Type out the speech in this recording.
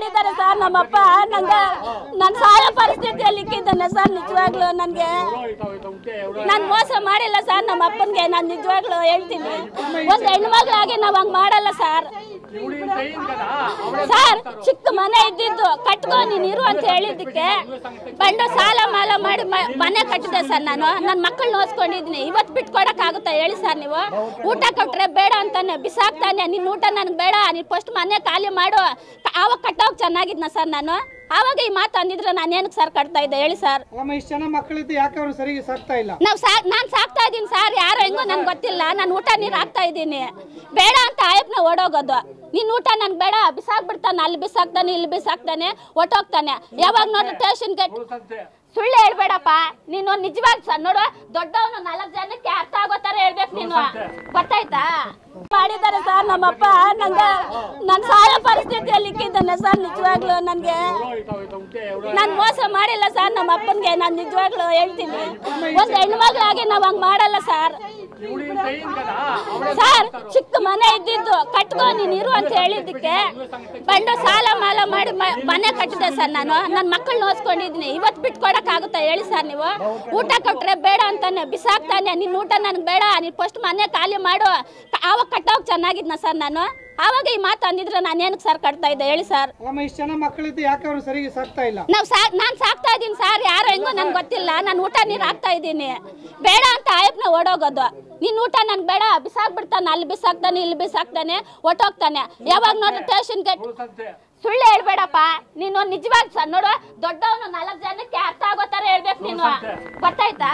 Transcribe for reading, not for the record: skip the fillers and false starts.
ಮಾಡಿದ್ದಾರೆ ಸರ್ ನಮ್ಮಪ್ಪ ನಂಗೆ ನಾನು ಸಾಯೋ ಪರಿಸ್ಥಿತಿಯಲ್ಲಿ ಇಕ್ಕಿದ್ದಾನೆ ಸರ್ ನಿಜವಾಗ್ಲೂ ನನಗೆ ನಾನು ಮೋಸ ಮಾಡಿಲ್ಲ ಸರ್ ನಮ್ಮ ಅಪ್ಪನಿಗೆ ನಾನು ನಿಜವಾಗ್ಲೂ ಹೇಳ್ತೀನಿ ಒಂದು ಹೆಣ್ಮಗಳಾಗಿ ನಾವು ಹಂಗೆ ಮಾಡಲ್ಲ ಸರ್ ಸರ್ ಚಿಕ್ಕ ಮನೆ ಇದ್ದಿದ್ದು ಕಟ್ಕೊ ನೀನು ಇರು ಅಂತ ಹೇಳಿದ್ದಕ್ಕೆ ಬಂದು ಸಾಲ ಮಾಲ ಮಾಡಿ ಮನೆ ಕಟ್ಟಿದೆ ಸರ್ ನಾನು ನನ್ನ ಮಕ್ಕಳನ್ನ ಓದಿಸ್ಕೊಂಡಿದ್ದೀನಿ ಇವತ್ತು ಬಿಟ್ಕೊಡಕ್ಕಾಗುತ್ತಾ ಹೇಳಿ ಸರ್ ನೀವು ಊಟ ಕೊಟ್ರೆ ಬೇಡ ಅಂತಾನೆ ಬಿಸಾಕ್ತಾನೆ ನಿನ್ನ ಊಟ ನನಗೆ ಬೇಡ ನೀನು ಫಸ್ಟ್ ಮನೆ ಖಾಲಿ ಮಾಡು ಆವಾಗ ಕಟ್ಟೋಗಿ ಚೆನ್ನಾಗಿದ್ನ ಸರ್ ನಾನು ಆವಾಗ ಈ ಮಾತು ಅಂದಿದ್ರೆ ನಾನು ಏನಕ್ಕೆ ಸರ್ ಕಟ್ತಾ ಇದ್ದೆ ಹೇಳಿ ಸರ್ ಇಷ್ಟು ಜನ ಮಕ್ಕಳಿದ್ದು ಯಾಕೆ ಅವ್ರು ಸರಿಗೆ ಸಾಕ್ತಾ ಇಲ್ಲ ನಾನು ಸಾಕ್ತಾ ಇದ್ದೀನಿ ಸರ್ ಯಾರು ಹೆಂಗೋ ನನ್ಗೆ ಗೊತ್ತಿಲ್ಲ ನಾನು ಊಟ ನೀರು ಹಾಕ್ತಾ ಇದ್ದೀನಿ ಬೇಡ ಅಂತ ಆಯಪ್ನ ಓಡೋಗೋದು ನಿನ್ನ ಊಟ ನನ್ಗೆ ಬೇಡ ಬಿಸಾಕ್ಬಿಡ್ತಾನೆ ಅಲ್ಲಿ ಬಿಸಾಕ್ತಾನೆ ಇಲ್ಲಿ ಬಿಸಾಕ್ತಾನೆ ಹೊಟ್ಟೋಗ್ತಾನೆ ಯಾವಾಗ ನೋಡಿ ಸ್ಟೇಷನ್ಗೆ ಸುಳ್ಳು ಹೇಳ್ಬೇಡಪ್ಪ ನೀನು ನಿಜವಾಗಿ ಸರ್ ನೋಡು ದೊಡ್ಡವನು 4 ಜನಕ್ಕೆ ಅರ್ಥ ಆಗೋ ತರ ಹೇಳ್ಬೇಕು ನೀನು ಗೊತ್ತಾಯ್ತಾ ಮಾಡಿದ್ದಾರೆ ಸರ್ ನಮ್ಮಪ್ಪ ನಂಗೆ ನಾನು ಸಾಯೋ ಪರಿಸ್ಥಿತಿಯಲ್ಲಿ ಇಕ್ಕಿದ್ದಾನೆ ಸರ್ ನಿಜವಾಗ್ಲೂ ನನಗೆ ನಾನು ಮೋಸ ಮಾಡಿಲ್ಲ ಸರ್ ನಮ್ಮ ಅಪ್ಪನಿಗೆ ನಾನು ನಿಜವಾಗ್ಲೂ ಹೇಳ್ತೀನಿ ಒಂದು ಹೆಣ್ಮಗಳಾಗಿ ನಾವು ಹಂಗೆ ಮಾಡಲ್ಲ ಸರ್ ಸರ್ ಚಿಕ್ಕ ಮನೆ ಇದ್ದಿದ್ದು ಕಟ್ಕೊ ನೀನು ಇರು ಅಂತ ಹೇಳಿದ್ದಕ್ಕೆ ಬಂದು ಸಾಲ ಮಾಲ ಮಾಡಿ ಮನೆ ಕಟ್ಟಿದೆ ಸರ್ ನಾನು ನನ್ನ ಮಕ್ಕಳನ್ನ ಓದಿಸ್ಕೊಂಡಿದ್ದೀನಿ ಇವತ್ತು ಬಿಟ್ಕೊಡಕ್ಕಾಗುತ್ತಾ ಹೇಳಿ ಸರ್ ನೀವು ಊಟ ಕೊಟ್ರೆ ಬೇಡ ಅಂತಾನೆ ಬಿಸಾಕ್ತಾನೆ ನಿನ್ನ ಊಟ ನನಗೆ ಬೇಡ ನೀನು ಫಸ್ಟ್ ಮನೆ ಖಾಲಿ ಮಾಡು ಆವಾಗ ಕಟ್ಟೋಗಿ ಚೆನ್ನಾಗಿದ್ನ ಸರ್ ನಾನು ಆವಾಗ ಈ ಮಾತು ಅಂದಿದ್ರೆ ನಾನು ಏನಕ್ಕೆ ಸರ್ ಕಟ್ತಾ ಇದ್ದೆ ಹೇಳಿ ಸರ್ ಇಷ್ಟು ಜನ ಮಕ್ಕಳಿದ್ದು ಯಾಕೆ ಅವ್ರು ಸರಿಗೆ ಸಾಕ್ತಾ ಇಲ್ಲ ನಾನು ಸಾಕ್ತಾ ಇದ್ದೀನಿ ಸರ್ ಯಾರು ಹೆಂಗೋ ನನ್ಗೆ ಗೊತ್ತಿಲ್ಲ ನಾನು ಊಟ ನೀರು ಹಾಕ್ತಾ ಇದ್ದೀನಿ ಬೇಡ ಅಂತ ಆಯಪ್ನ ಓಡೋಗೋದು ನಿನ್ನ ಊಟ ನನ್ಗೆ ಬೇಡ ಬಿಸಾಕ್ಬಿಡ್ತಾನೆ ಅಲ್ಲಿ ಬಿಸಾಕ್ತಾನೆ ಇಲ್ಲಿ ಬಿಸಾಕ್ತಾನೆ ಹೊಟ್ಟೋಗ್ತಾನೆ ಯಾವಾಗ ನೋಡಿ ಸ್ಟೇಷನ್ಗೆ ಸುಳ್ಳು ಹೇಳ್ಬೇಡಪ್ಪ ನೀನು ನಿಜವಾಗಿ ಸರ್ ನೋಡು ದೊಡ್ಡವನು 4 ಜನಕ್ಕೆ ಅರ್ಥ ಆಗೋ ತರ ಹೇಳ್ಬೇಕು ನೀನು ಗೊತ್ತಾಯ್ತಾ